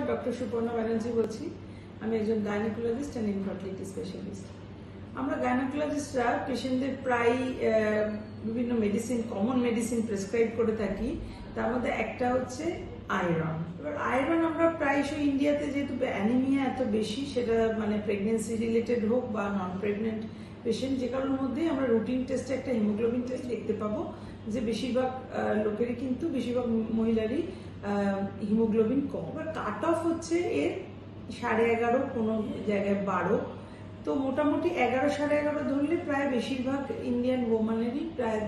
নমস্কার, ডক্টর সুপর্ণা ব্যানার্জি বলছি। আমি একজন গাইনোকোলজিস্ট অ্যান্ড ইনফার্টিলিটি স্পেশালিস্ট। আমরা গাইনোকোলজিস্টরা পেশেন্টদের প্রায় বিভিন্ন মেডিসিন, কমন মেডিসিন প্রেসক্রাইব করে থাকি। তার মধ্যে একটা হচ্ছে আয়রন। এবার আয়রন আমরা প্রায়শই ইন্ডিয়াতে যেহেতু অ্যানিমিয়া এত বেশি, সেটা মানে প্রেগনেন্সি রিলেটেড হোক বা নন প্রেগনেন্ট পেশেন্ট, যে কারোর মধ্যেই আমরা রুটিন টেস্টে একটা হিমোগ্লোবিন টেস্ট দেখতে পাবো যে বেশিরভাগ লোকেরই কিন্তু বেশিরভাগ মহিলারই হিমোগ্লোবিন কম। এবার কাট অফ হচ্ছে এর 11.5, কোনো জায়গায় 12। তো মোটামুটি 11, 11.5 ধরলে প্রায় বেশিরভাগ ইন্ডিয়ান ওমানেরই প্রায়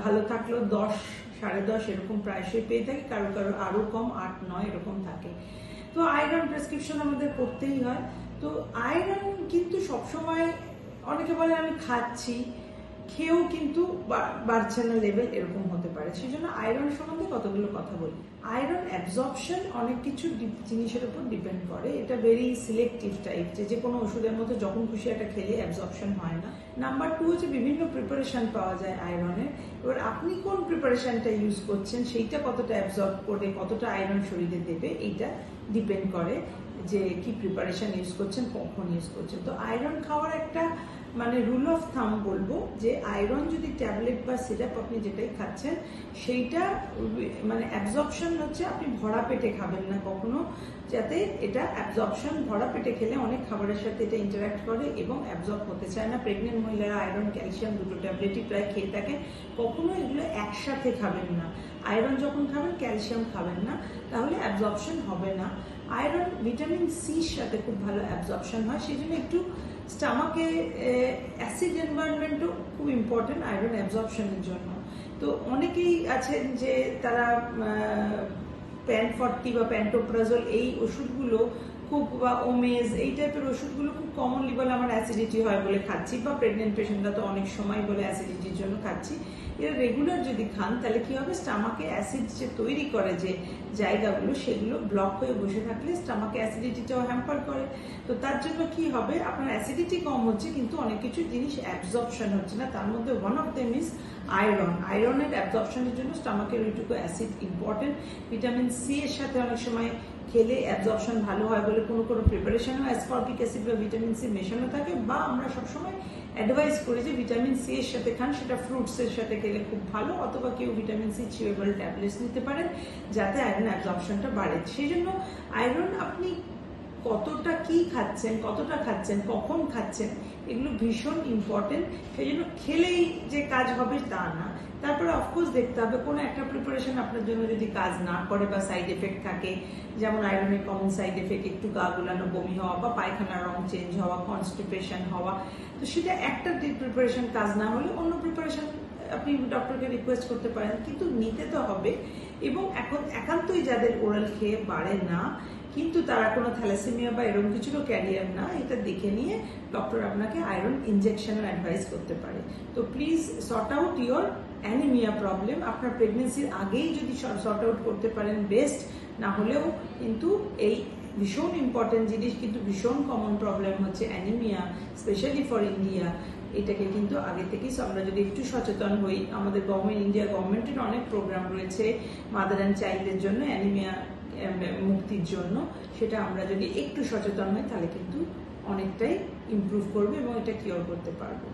ভালো থাকলেও 10, 10.5 এরকম প্রায়শই পেয়ে থাকে। কারো কারো আরো কম 8, 9 এরকম থাকে। তো আয়রন প্রেসক্রিপশন আমাদের করতেই হয়। তো আয়রন কিন্তু সবসময় অনেকে বলে আমি খাচ্ছি, খেয়েও কিন্তু বাড়ছে না লেভেল, এরকম হতে পারে। সেই জন্য আয়রন সম্বন্ধে কতগুলো কথা বলি। আয়রন অ্যাবজর্পশন অনেক কিছু জিনিসের উপর ডিপেন্ড করে। এটা ভেরি সিলেক্টিভ টাইপ, যে কোনো ওষুধের মতো যখন খুশি একটা খেলে অ্যাবজর্পশন হয় না। নাম্বার 2 হচ্ছে বিভিন্ন প্রিপারেশন পাওয়া যায় আয়রনের। এবার আপনি কোন প্রিপারেশনটা ইউজ করছেন, সেইটা কতটা অ্যাবজর্ব করে কতটা আয়রন শরীরে দেবে, এইটা ডিপেন্ড করে যে কি প্রিপারেশন ইউজ করছেন, কখন ইউজ করছেন। তো আয়রন খাওয়ার একটা মানে রুল অফ থাম বলবো যে আয়রন যদি ট্যাবলেট বা সিরাপ আপনি যেটাই খাচ্ছেন, সেইটা মানে অ্যাবজর্পশন হচ্ছে আপনি ভরা পেটে খাবেন না কখনো, যাতে এটা অ্যাবজর্পশন ভরা পেটে খেলে অনেক খাবারের সাথে এটা ইন্টারাক্ট করে এবং অ্যাবজর্ব হতে চায় না। প্রেগনেন্ট মহিলারা আয়রন, ক্যালসিয়াম দুটো ট্যাবলেটই প্রায় খেয়ে থাকে। কখনো এগুলো একসাথে খাবেন না। আয়রন যখন খাবেন ক্যালসিয়াম খাবেন না, তাহলে অ্যাবজর্পশন হবে না। আয়রন ভিটামিন সির সাথে খুব ভালো অ্যাবজর্পশন হয়। সেই জন্য একটু স্টামাকে অ্যাসিড এনভায়রনমেন্টও খুব ইম্পর্টেন্ট আয়রন অ্যাবজর্পশনের জন্য। তো অনেকেই আছেন যে তারা প্যান40 বা প্যান্টোপ্রাজল এই ওষুধগুলো খুব, বা ওমেজ এই টাইপের ওষুধগুলো খুব কমনলি বলে আমার অ্যাসিডিটি হয় বলে খাচ্ছি, বা প্রেগনেন্ট পেশেন্টরা তো অনেক সময় বলে অ্যাসিডিটির জন্য খাচ্ছি। এরা রেগুলার যদি খান তাহলে কি হবে, স্টামাকে অ্যাসিড যে তৈরি করে যে জায়গাগুলো, সেগুলো ব্লক হয়ে বসে থাকলে স্টামাকে অ্যাসিডিটিটাও হ্যাম্পার করে। তো তার জন্য কি হবে, আপনার অ্যাসিডিটি কম হচ্ছে কিন্তু অনেক কিছু জিনিস অ্যাবজর্পশন হচ্ছে না। তার মধ্যে one of them is iron. আয়রনের অ্যাবজর্পশনের জন্য স্টামাকের ওইটুকু অ্যাসিড ইম্পর্টেন্ট। ভিটামিন সি এর সাথে অনেক সময় খেলে অ্যাবজর্পশন ভালো হয় বলে কোনো কোনো প্রিপারেশনও অ্যাসকর্বিক অ্যাসিড বা ভিটামিন সি মেশানো থাকে, বা আমরা সবসময় অ্যাডভাইস করি যে ভিটামিন সি এর সাথে খান, সেটা ফ্রুটস এর সাথে খেলে খুব ভালো, অথবা কেউ ভিটামিন সি চিউয়েবল ট্যাবলেটস নিতে পারেন যাতে আয়রন অ্যাবজর্পশনটা বাড়ে। সেই জন্য আয়রন আপনি কতটা কি খাচ্ছেন, কতটা খাচ্ছেন, কখন খাচ্ছেন, এগুলো ভীষণ ইম্পর্টেন্ট। সেই জন্য খেলেই যে কাজ হবে তা না। তারপরে অফকোর্স দেখতে হবে কোনো একটা প্রিপারেশন আপনার জন্য যদি কাজ না করে বা সাইড এফেক্ট থাকে, যেমন আয়রনের কমন সাইড এফেক্ট একটু গা গুলানো, বমি হওয়া, বা পায়খানার রং চেঞ্জ হওয়া, কনস্টিপেশন হওয়া। তো সেটা একটা প্রিপারেশন কাজ না হলে অন্য প্রিপারেশন আপনি ডক্টরকে রিকোয়েস্ট করতে পারেন, কিন্তু নিতে তো হবে। এবং এখন একান্তই যাদের ওরাল খেয়ে বাড়ে না, কিন্তু তারা কোনো থ্যালাসেমিয়া বা এরকম কিছুরও ক্যারিয়ার না, এটা দেখে নিয়ে ডক্টর আপনাকে আয়রন ইনজেকশনও অ্যাডভাইস করতে পারে। তো please sort out your anaemia problem. আপনার প্রেগনেন্সির আগেই যদি সর্ট আউট করতে পারেন বেস্ট, না হলেও কিন্তু এই ভীষণ ইম্পর্টেন্ট জিনিস, কিন্তু ভীষণ কমন প্রবলেম হচ্ছে অ্যানিমিয়া, স্পেশালি ফর ইন্ডিয়া। এটাকে কিন্তু আগে থেকেই আমরা যদি একটু সচেতন হই, আমাদের ইন্ডিয়া গভর্নমেন্টের অনেক প্রোগ্রাম রয়েছে মাদার অ্যান্ড চাইল্ডের জন্য, অ্যানিমিয়া মুক্তির জন্য, সেটা আমরা যদি একটু সচেতন হই তাহলে কিন্তু অনেকটাই ইমপ্রুভ করবে এবং এটা কিওর করতে পারবো।